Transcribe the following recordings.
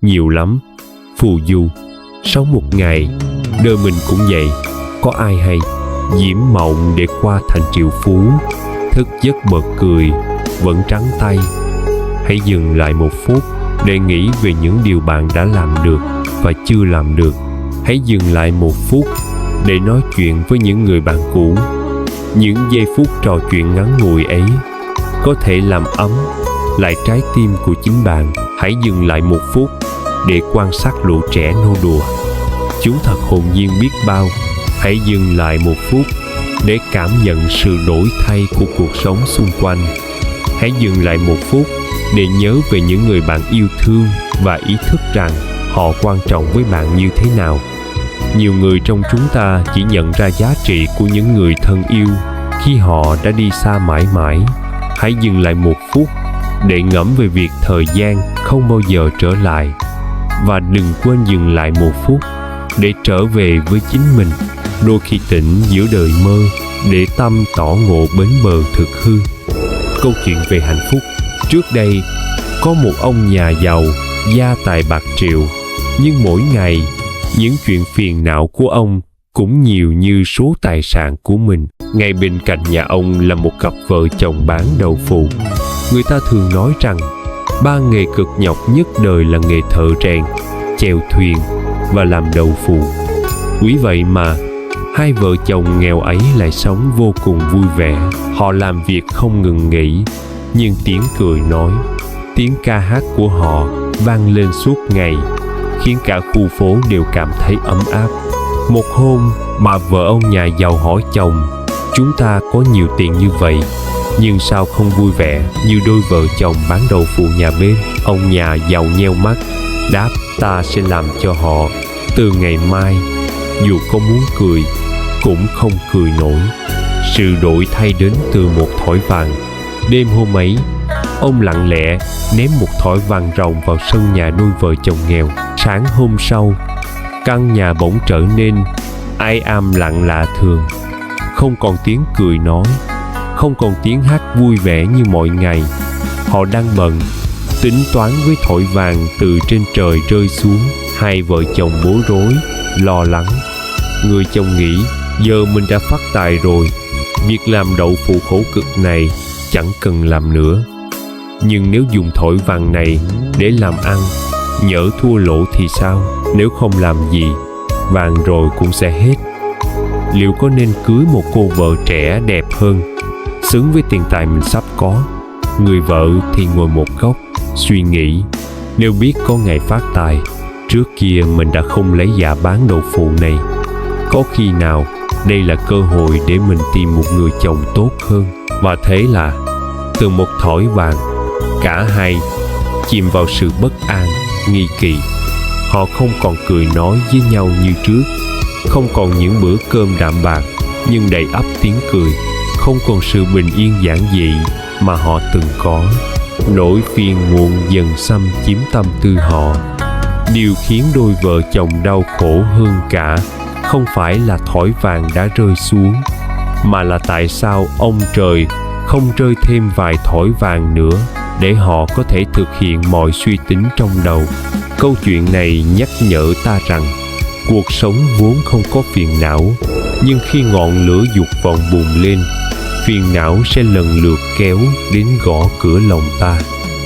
nhiều lắm. Phù du, sống một ngày, đời mình cũng vậy. Có ai hay, diễm mộng để qua thành triệu phú, thức giấc bật cười, vẫn trắng tay. Hãy dừng lại một phút để nghĩ về những điều bạn đã làm được và chưa làm được. Hãy dừng lại một phút để nói chuyện với những người bạn cũ. Những giây phút trò chuyện ngắn ngủi ấy có thể làm ấm lại trái tim của chính bạn. Hãy dừng lại một phút để quan sát lũ trẻ nô đùa. Chúng thật hồn nhiên biết bao. Hãy dừng lại một phút để cảm nhận sự đổi thay của cuộc sống xung quanh. Hãy dừng lại một phút để nhớ về những người bạn yêu thương và ý thức rằng họ quan trọng với bạn như thế nào. Nhiều người trong chúng ta chỉ nhận ra giá trị của những người thân yêu khi họ đã đi xa mãi mãi. Hãy dừng lại một phút để ngẫm về việc thời gian không bao giờ trở lại. Và đừng quên dừng lại một phút để trở về với chính mình. Đôi khi tỉnh giữa đời mơ để tâm tỏ ngộ bến bờ thực hư. Câu chuyện về hạnh phúc. Trước đây, có một ông nhà giàu, gia tài bạc triệu. Nhưng mỗi ngày, những chuyện phiền não của ông cũng nhiều như số tài sản của mình. Ngay bên cạnh nhà ông là một cặp vợ chồng bán đậu phụ. Người ta thường nói rằng, ba nghề cực nhọc nhất đời là nghề thợ rèn, chèo thuyền và làm đậu phụ. Quý vậy mà, hai vợ chồng nghèo ấy lại sống vô cùng vui vẻ. Họ làm việc không ngừng nghỉ, nhưng tiếng cười nói, tiếng ca hát của họ vang lên suốt ngày, khiến cả khu phố đều cảm thấy ấm áp. Một hôm, bà vợ ông nhà giàu hỏi chồng, chúng ta có nhiều tiền như vậy, nhưng sao không vui vẻ như đôi vợ chồng bán đậu phụ nhà bên? Ông nhà giàu nheo mắt, đáp, ta sẽ làm cho họ từ ngày mai, dù có muốn cười cũng không cười nổi. Sự đổi thay đến từ một thỏi vàng. Đêm hôm ấy, ông lặng lẽ ném một thỏi vàng ròng vào sân nhà đôi vợ chồng nghèo. Sáng hôm sau, căn nhà bỗng trở nên ai am lặng lạ thường. Không còn tiếng cười nói, không còn tiếng hát vui vẻ như mọi ngày. Họ đang bận tính toán với thỏi vàng từ trên trời rơi xuống. Hai vợ chồng bối rối, lo lắng. Người chồng nghĩ, giờ mình đã phát tài rồi, việc làm đậu phụ khổ cực này chẳng cần làm nữa. Nhưng nếu dùng thỏi vàng này để làm ăn, nhỡ thua lỗ thì sao? Nếu không làm gì, vàng rồi cũng sẽ hết. Liệu có nên cưới một cô vợ trẻ đẹp hơn, xứng với tiền tài mình sắp có? Người vợ thì ngồi một góc, suy nghĩ, nếu biết có ngày phát tài, trước kia mình đã không lấy dạ bán đậu phụ này. Có khi nào đây là cơ hội để mình tìm một người chồng tốt hơn? Và thế là, từ một thỏi vàng, cả hai chìm vào sự bất an, nghi kỵ. Họ không còn cười nói với nhau như trước, không còn những bữa cơm đạm bạc nhưng đầy ắp tiếng cười, không còn sự bình yên giản dị mà họ từng có. Nỗi phiền muộn dần xâm chiếm tâm tư họ. Điều khiến đôi vợ chồng đau khổ hơn cả không phải là thỏi vàng đã rơi xuống, mà là tại sao ông trời không rơi thêm vài thỏi vàng nữa để họ có thể thực hiện mọi suy tính trong đầu. Câu chuyện này nhắc nhở ta rằng cuộc sống vốn không có phiền não, nhưng khi ngọn lửa dục vọng bùng lên, phiền não sẽ lần lượt kéo đến gõ cửa lòng ta.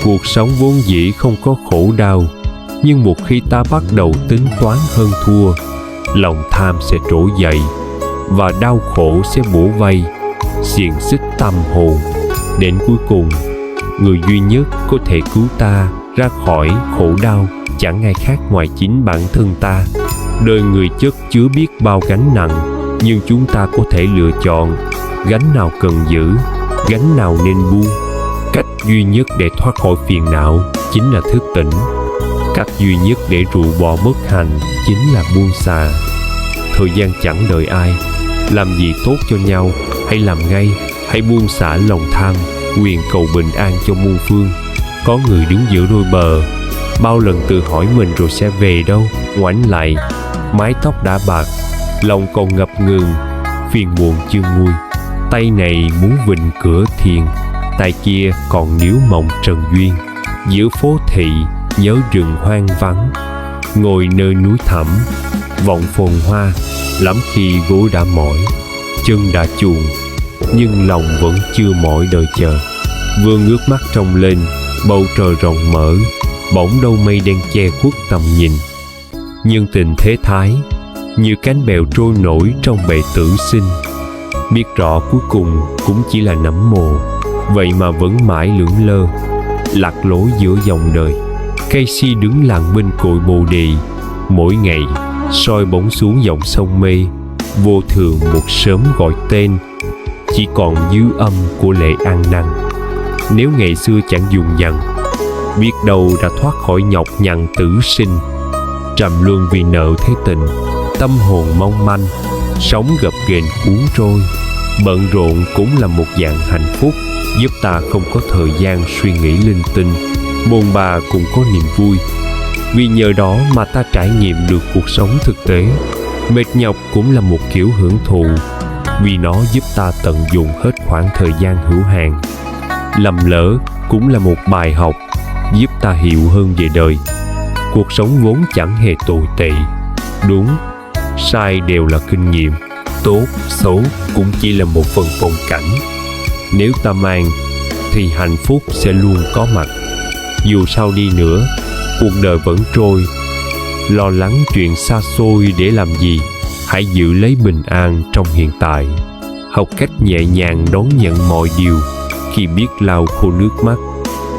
Cuộc sống vốn dĩ không có khổ đau, nhưng một khi ta bắt đầu tính toán hơn thua, lòng tham sẽ trỗi dậy và đau khổ sẽ bủa vây, xiềng xích tâm hồn. Đến cuối cùng, người duy nhất có thể cứu ta ra khỏi khổ đau chẳng ai khác ngoài chính bản thân ta. Đời người chất chứa biết bao gánh nặng, nhưng chúng ta có thể lựa chọn gánh nào cần giữ, gánh nào nên buông. Cách duy nhất để thoát khỏi phiền não chính là thức tỉnh. Cách duy nhất để rũ bỏ bất hạnh chính là buông xả. Thời gian chẳng đợi ai. Làm gì tốt cho nhau, hãy làm ngay. Hãy buông xả lòng tham, nguyện cầu bình an cho muôn phương. Có người đứng giữa đôi bờ, bao lần tự hỏi mình rồi sẽ về đâu. Ngoảnh lại, mái tóc đã bạc, lòng còn ngập ngừng, phiền muộn chưa nguôi. Tay này muốn vịn cửa thiền, tay kia còn níu mộng trần duyên. Giữa phố thị, nhớ rừng hoang vắng, ngồi nơi núi thẳm, vọng phồn hoa. Lắm khi gối đã mỏi, chân đã chuồn, nhưng lòng vẫn chưa mỏi đợi chờ. Vừa ngước mắt trông lên, bầu trời rộng mở, bỗng đâu mây đen che khuất tầm nhìn. Nhưng tình thế thái, như cánh bèo trôi nổi trong bể tử sinh. Biết rõ cuối cùng cũng chỉ là nấm mồ, vậy mà vẫn mãi lững lơ, lạc lối giữa dòng đời. Cây si đứng lặng bên cội bồ đề, mỗi ngày soi bóng xuống dòng sông mê. Vô thường một sớm gọi tên, chỉ còn dư âm của lệ ăn năn. Nếu ngày xưa chẳng dùng dằn, biết đâu đã thoát khỏi nhọc nhằn tử sinh. Trầm luân vì nợ thế tình, tâm hồn mong manh, sống gập ghềnh cuốn trôi. Bận rộn cũng là một dạng hạnh phúc, giúp ta không có thời gian suy nghĩ linh tinh. Bồn bà cũng có niềm vui, vì nhờ đó mà ta trải nghiệm được cuộc sống thực tế. Mệt nhọc cũng là một kiểu hưởng thụ, vì nó giúp ta tận dụng hết khoảng thời gian hữu hạn. Lầm lỡ cũng là một bài học, giúp ta hiểu hơn về đời. Cuộc sống vốn chẳng hề tồi tệ, đúng, sai đều là kinh nghiệm, tốt, xấu cũng chỉ là một phần phong cảnh. Nếu ta mang, thì hạnh phúc sẽ luôn có mặt. Dù sao đi nữa, cuộc đời vẫn trôi. Lo lắng chuyện xa xôi để làm gì? Hãy giữ lấy bình an trong hiện tại. Học cách nhẹ nhàng đón nhận mọi điều. Khi biết lau khô nước mắt,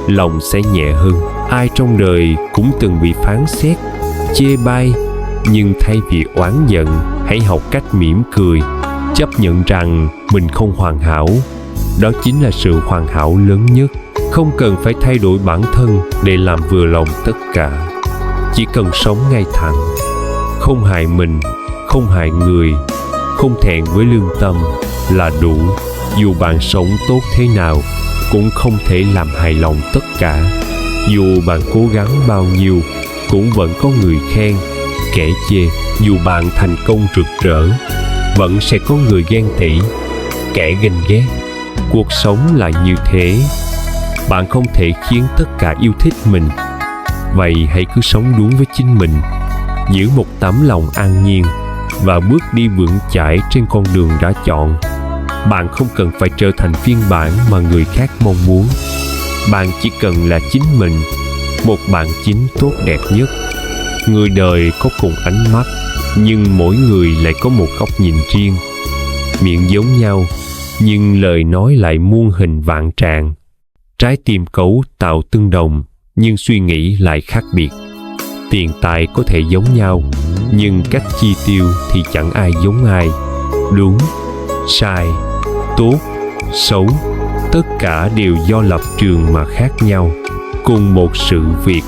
lòng sẽ nhẹ hơn. Ai trong đời cũng từng bị phán xét, chê bai, nhưng thay vì oán giận, hãy học cách mỉm cười, chấp nhận rằng mình không hoàn hảo. Đó chính là sự hoàn hảo lớn nhất. Không cần phải thay đổi bản thân để làm vừa lòng tất cả. Chỉ cần sống ngay thẳng, không hại mình, không hại người, không thẹn với lương tâm là đủ. Dù bạn sống tốt thế nào, cũng không thể làm hài lòng tất cả. Dù bạn cố gắng bao nhiêu, cũng vẫn có người khen, kẻ chê. Dù bạn thành công rực rỡ, vẫn sẽ có người ghen tị, kẻ ganh ghét. Cuộc sống là như thế. Bạn không thể khiến tất cả yêu thích mình. Vậy hãy cứ sống đúng với chính mình, giữ một tấm lòng an nhiên và bước đi vững chãi trên con đường đã chọn. Bạn không cần phải trở thành phiên bản mà người khác mong muốn. Bạn chỉ cần là chính mình, một bạn chính tốt đẹp nhất. Người đời có cùng ánh mắt, nhưng mỗi người lại có một góc nhìn riêng. Miệng giống nhau, nhưng lời nói lại muôn hình vạn trạng. Trái tim cấu tạo tương đồng, nhưng suy nghĩ lại khác biệt. Tiền tài có thể giống nhau, nhưng cách chi tiêu thì chẳng ai giống ai. Đúng, sai, tốt, xấu, tất cả đều do lập trường mà khác nhau. Cùng một sự việc,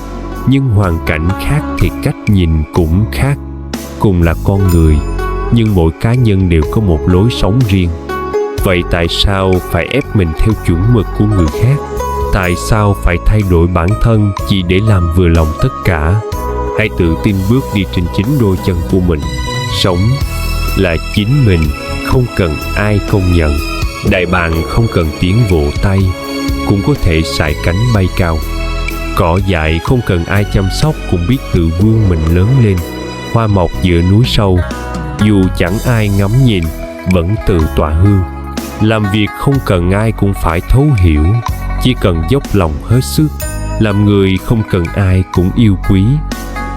nhưng hoàn cảnh khác thì cách nhìn cũng khác. Cùng là con người, nhưng mỗi cá nhân đều có một lối sống riêng. Vậy tại sao phải ép mình theo chuẩn mực của người khác? Tại sao phải thay đổi bản thân chỉ để làm vừa lòng tất cả? Hãy tự tin bước đi trên chính đôi chân của mình. Sống là chính mình, không cần ai công nhận. Đại bàng không cần tiếng vỗ tay, cũng có thể sải cánh bay cao. Cỏ dại không cần ai chăm sóc cũng biết tự vươn mình lớn lên. Hoa mọc giữa núi sâu, dù chẳng ai ngắm nhìn, vẫn tự tỏa hương. Làm việc không cần ai cũng phải thấu hiểu, chỉ cần dốc lòng hết sức. Làm người không cần ai cũng yêu quý,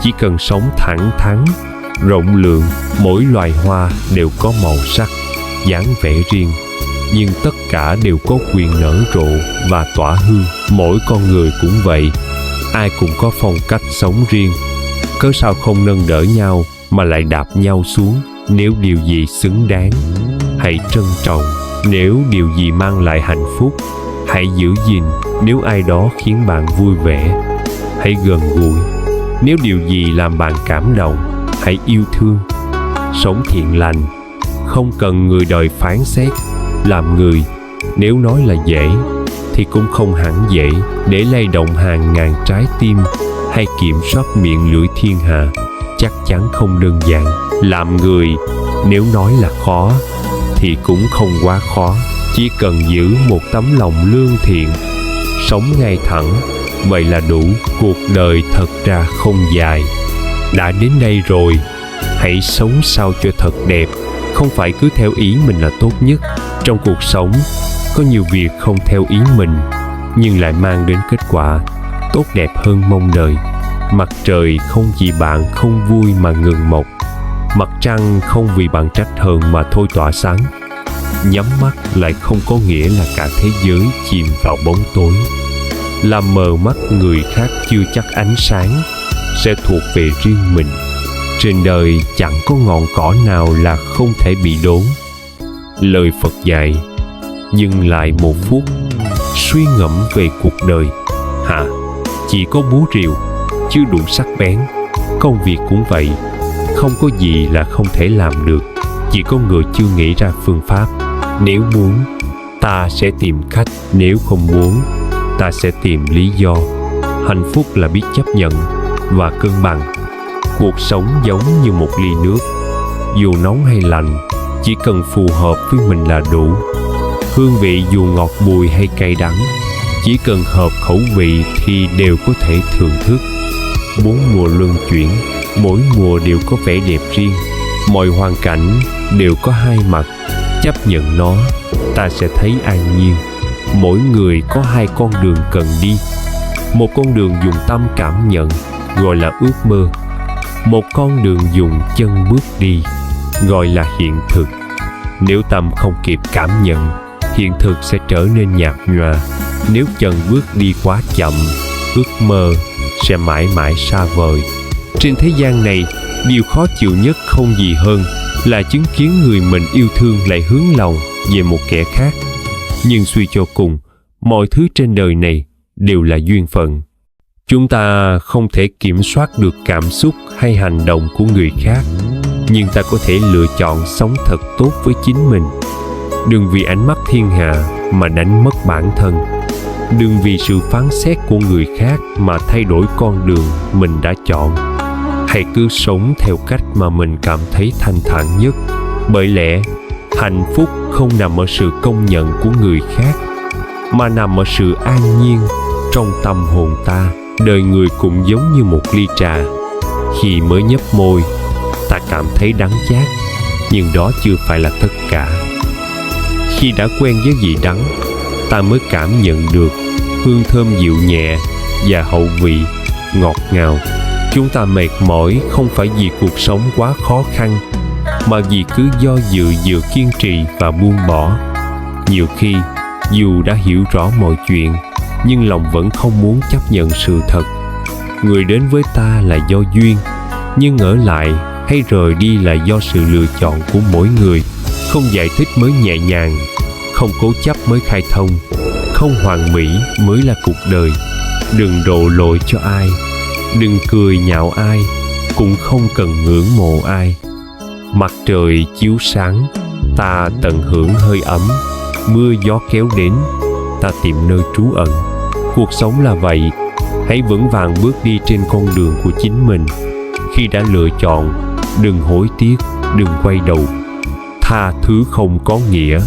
chỉ cần sống thẳng thắn, rộng lượng. Mỗi loài hoa đều có màu sắc, dáng vẻ riêng, nhưng tất cả đều có quyền nở rộ và tỏa hương. Mỗi con người cũng vậy, ai cũng có phong cách sống riêng. Cớ sao không nâng đỡ nhau mà lại đạp nhau xuống? Nếu điều gì xứng đáng, hãy trân trọng. Nếu điều gì mang lại hạnh phúc, hãy giữ gìn. Nếu ai đó khiến bạn vui vẻ, hãy gần gũi. Nếu điều gì làm bạn cảm động, hãy yêu thương. Sống thiện lành, không cần người đời phán xét. Làm người, nếu nói là dễ, thì cũng không hẳn dễ. Để lay động hàng ngàn trái tim, hay kiểm soát miệng lưỡi thiên hạ, chắc chắn không đơn giản. Làm người, nếu nói là khó, thì cũng không quá khó. Chỉ cần giữ một tấm lòng lương thiện, sống ngay thẳng, vậy là đủ. Cuộc đời thật ra không dài. Đã đến đây rồi, hãy sống sao cho thật đẹp. Không phải cứ theo ý mình là tốt nhất. Trong cuộc sống, có nhiều việc không theo ý mình, nhưng lại mang đến kết quả tốt đẹp hơn mong đợi. Mặt trời không vì bạn không vui mà ngừng mọc. Mặt trăng không vì bạn trách hờn mà thôi tỏa sáng. Nhắm mắt lại không có nghĩa là cả thế giới chìm vào bóng tối. Làm mờ mắt người khác chưa chắc ánh sáng sẽ thuộc về riêng mình. Trên đời chẳng có ngọn cỏ nào là không thể bị đốn. Lời Phật dạy, dừng lại một phút, suy ngẫm về cuộc đời. Chỉ có búa rìu chưa đủ sắc bén. Công việc cũng vậy, không có gì là không thể làm được, chỉ có người chưa nghĩ ra phương pháp. Nếu muốn, ta sẽ tìm cách. Nếu không muốn, ta sẽ tìm lý do. Hạnh phúc là biết chấp nhận và cân bằng. Cuộc sống giống như một ly nước, dù nóng hay lạnh, chỉ cần phù hợp với mình là đủ. Hương vị dù ngọt bùi hay cay đắng, chỉ cần hợp khẩu vị thì đều có thể thưởng thức. 4 mùa luân chuyển, mỗi mùa đều có vẻ đẹp riêng. Mọi hoàn cảnh đều có hai mặt. Chấp nhận nó, ta sẽ thấy an nhiên. Mỗi người có 2 con đường cần đi. Một con đường dùng tâm cảm nhận, gọi là ước mơ. Một con đường dùng chân bước đi, gọi là hiện thực. Nếu tâm không kịp cảm nhận, hiện thực sẽ trở nên nhạt nhòa. Nếu chân bước đi quá chậm, ước mơ sẽ mãi mãi xa vời. Trên thế gian này, điều khó chịu nhất không gì hơn là chứng kiến người mình yêu thương lại hướng lòng về một kẻ khác. Nhưng suy cho cùng, mọi thứ trên đời này đều là duyên phận. Chúng ta không thể kiểm soát được cảm xúc hay hành động của người khác, nhưng ta có thể lựa chọn sống thật tốt với chính mình. Đừng vì ánh mắt thiên hạ mà đánh mất bản thân. Đừng vì sự phán xét của người khác mà thay đổi con đường mình đã chọn. Hãy cứ sống theo cách mà mình cảm thấy thanh thản nhất. Bởi lẽ, hạnh phúc không nằm ở sự công nhận của người khác, mà nằm ở sự an nhiên trong tâm hồn ta. Đời người cũng giống như một ly trà. Khi mới nhấp môi, ta cảm thấy đắng chát, nhưng đó chưa phải là tất cả. Khi đã quen với vị đắng, ta mới cảm nhận được hương thơm dịu nhẹ và hậu vị ngọt ngào. Chúng ta mệt mỏi không phải vì cuộc sống quá khó khăn, mà vì cứ do dự giữa kiên trì và buông bỏ. Nhiều khi, dù đã hiểu rõ mọi chuyện, nhưng lòng vẫn không muốn chấp nhận sự thật. Người đến với ta là do duyên, nhưng ở lại hay rời đi là do sự lựa chọn của mỗi người. Không giải thích mới nhẹ nhàng, không cố chấp mới khai thông, không hoàn mỹ mới là cuộc đời. Đừng đổ lỗi cho ai, đừng cười nhạo ai, cũng không cần ngưỡng mộ ai. Mặt trời chiếu sáng, ta tận hưởng hơi ấm. Mưa gió kéo đến, ta tìm nơi trú ẩn. Cuộc sống là vậy, hãy vững vàng bước đi trên con đường của chính mình. Khi đã lựa chọn, đừng hối tiếc, đừng quay đầu. Tha thứ không có nghĩa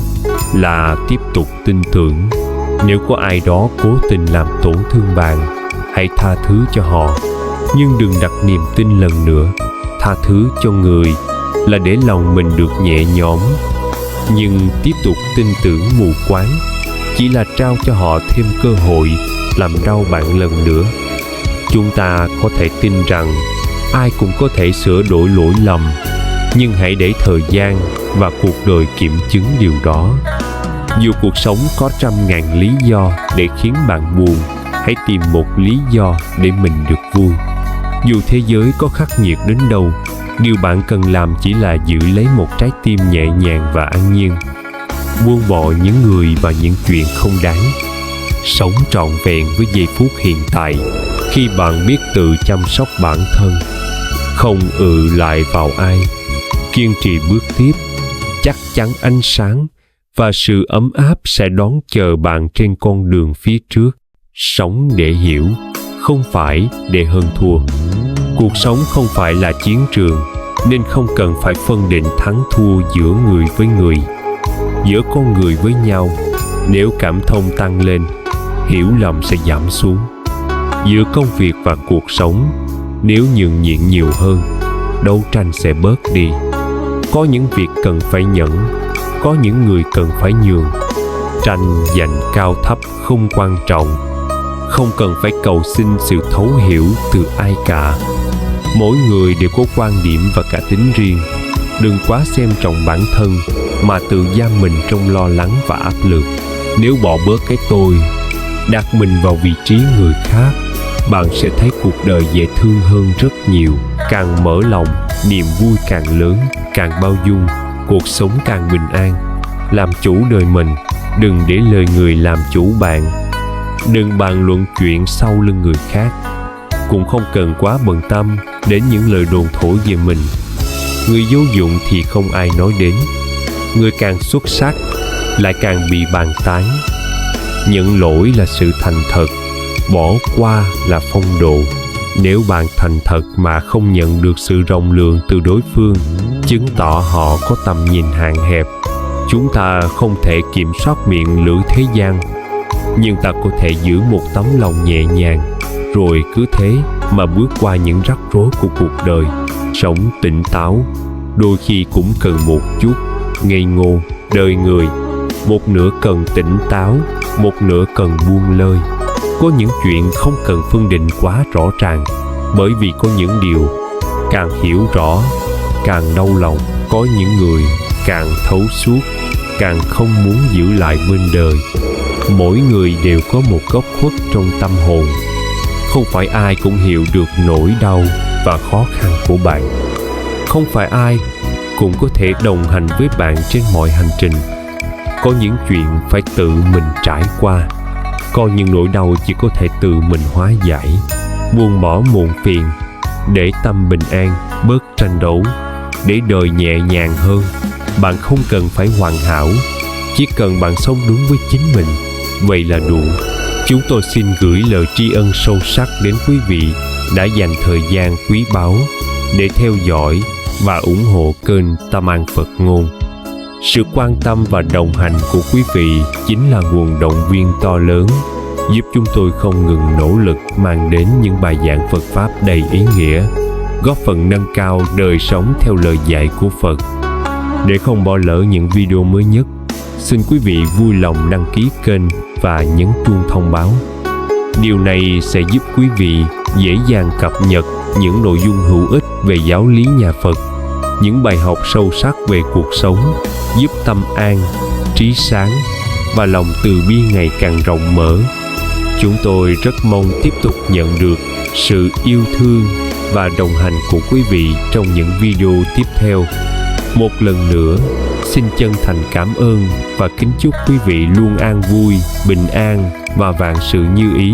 là tiếp tục tin tưởng. Nếu có ai đó cố tình làm tổn thương bạn, hãy tha thứ cho họ, nhưng đừng đặt niềm tin lần nữa. Tha thứ cho người là để lòng mình được nhẹ nhõm, nhưng tiếp tục tin tưởng mù quáng chỉ là trao cho họ thêm cơ hội làm đau bạn lần nữa. Chúng ta có thể tin rằng ai cũng có thể sửa đổi lỗi lầm, nhưng hãy để thời gian và cuộc đời kiểm chứng điều đó. Dù cuộc sống có 100.000 lý do để khiến bạn buồn, hãy tìm một lý do để mình được vui. Dù thế giới có khắc nghiệt đến đâu, điều bạn cần làm chỉ là giữ lấy một trái tim nhẹ nhàng và an nhiên. Buông bỏ những người và những chuyện không đáng. Sống trọn vẹn với giây phút hiện tại. Khi bạn biết tự chăm sóc bản thân, không lại vào ai, kiên trì bước tiếp, chắc chắn ánh sáng và sự ấm áp sẽ đón chờ bạn trên con đường phía trước. Sống để hiểu, không phải để hơn thua. Cuộc sống không phải là chiến trường, nên không cần phải phân định thắng thua giữa người với người. Giữa con người với nhau, nếu cảm thông tăng lên, hiểu lầm sẽ giảm xuống. Giữa công việc và cuộc sống, nếu nhường nhịn nhiều hơn, đấu tranh sẽ bớt đi. Có những việc cần phải nhẫn, có những người cần phải nhường. Tranh giành cao thấp không quan trọng, không cần phải cầu xin sự thấu hiểu từ ai cả. Mỗi người đều có quan điểm và cá tính riêng. Đừng quá xem trọng bản thân mà tự giam mình trong lo lắng và áp lực. Nếu bỏ bớt cái tôi, đặt mình vào vị trí người khác, bạn sẽ thấy cuộc đời dễ thương hơn rất nhiều. Càng mở lòng, niềm vui càng lớn, càng bao dung, cuộc sống càng bình an. Làm chủ đời mình, đừng để lời người làm chủ bạn. Đừng bàn luận chuyện sau lưng người khác. Cũng không cần quá bận tâm đến những lời đồn thổi về mình. Người vô dụng thì không ai nói đến. Người càng xuất sắc lại càng bị bàn tán. Nhận lỗi là sự thành thật, bỏ qua là phong độ. Nếu bạn thành thật mà không nhận được sự rộng lượng từ đối phương, chứng tỏ họ có tầm nhìn hạn hẹp. Chúng ta không thể kiểm soát miệng lưỡi thế gian, nhưng ta có thể giữ một tấm lòng nhẹ nhàng, rồi cứ thế mà bước qua những rắc rối của cuộc đời. Sống tỉnh táo đôi khi cũng cần một chút ngây ngô. Đời người, một nửa cần tỉnh táo, một nửa cần buông lơi. Có những chuyện không cần phân định quá rõ ràng, bởi vì có những điều càng hiểu rõ càng đau lòng. Có những người càng thấu suốt càng không muốn giữ lại bên đời. Mỗi người đều có một góc khuất trong tâm hồn. Không phải ai cũng hiểu được nỗi đau và khó khăn của bạn. Không phải ai cũng có thể đồng hành với bạn trên mọi hành trình. Có những chuyện phải tự mình trải qua. Có những nỗi đau chỉ có thể tự mình hóa giải. Buông bỏ muộn phiền, để tâm bình an, bớt tranh đấu, để đời nhẹ nhàng hơn. Bạn không cần phải hoàn hảo, chỉ cần bạn sống đúng với chính mình, vậy là đủ. Chúng tôi xin gửi lời tri ân sâu sắc đến quý vị đã dành thời gian quý báu để theo dõi và ủng hộ kênh Tâm An Phật Ngôn. Sự quan tâm và đồng hành của quý vị chính là nguồn động viên to lớn, giúp chúng tôi không ngừng nỗ lực mang đến những bài giảng Phật Pháp đầy ý nghĩa, góp phần nâng cao đời sống theo lời dạy của Phật. Để không bỏ lỡ những video mới nhất, xin quý vị vui lòng đăng ký kênh và nhấn chuông thông báo. Điều này sẽ giúp quý vị dễ dàng cập nhật những nội dung hữu ích về giáo lý nhà Phật, những bài học sâu sắc về cuộc sống, giúp tâm an, trí sáng và lòng từ bi ngày càng rộng mở. Chúng tôi rất mong tiếp tục nhận được sự yêu thương và đồng hành của quý vị trong những video tiếp theo. Một lần nữa, xin chân thành cảm ơn và kính chúc quý vị luôn an vui, bình an và vạn sự như ý.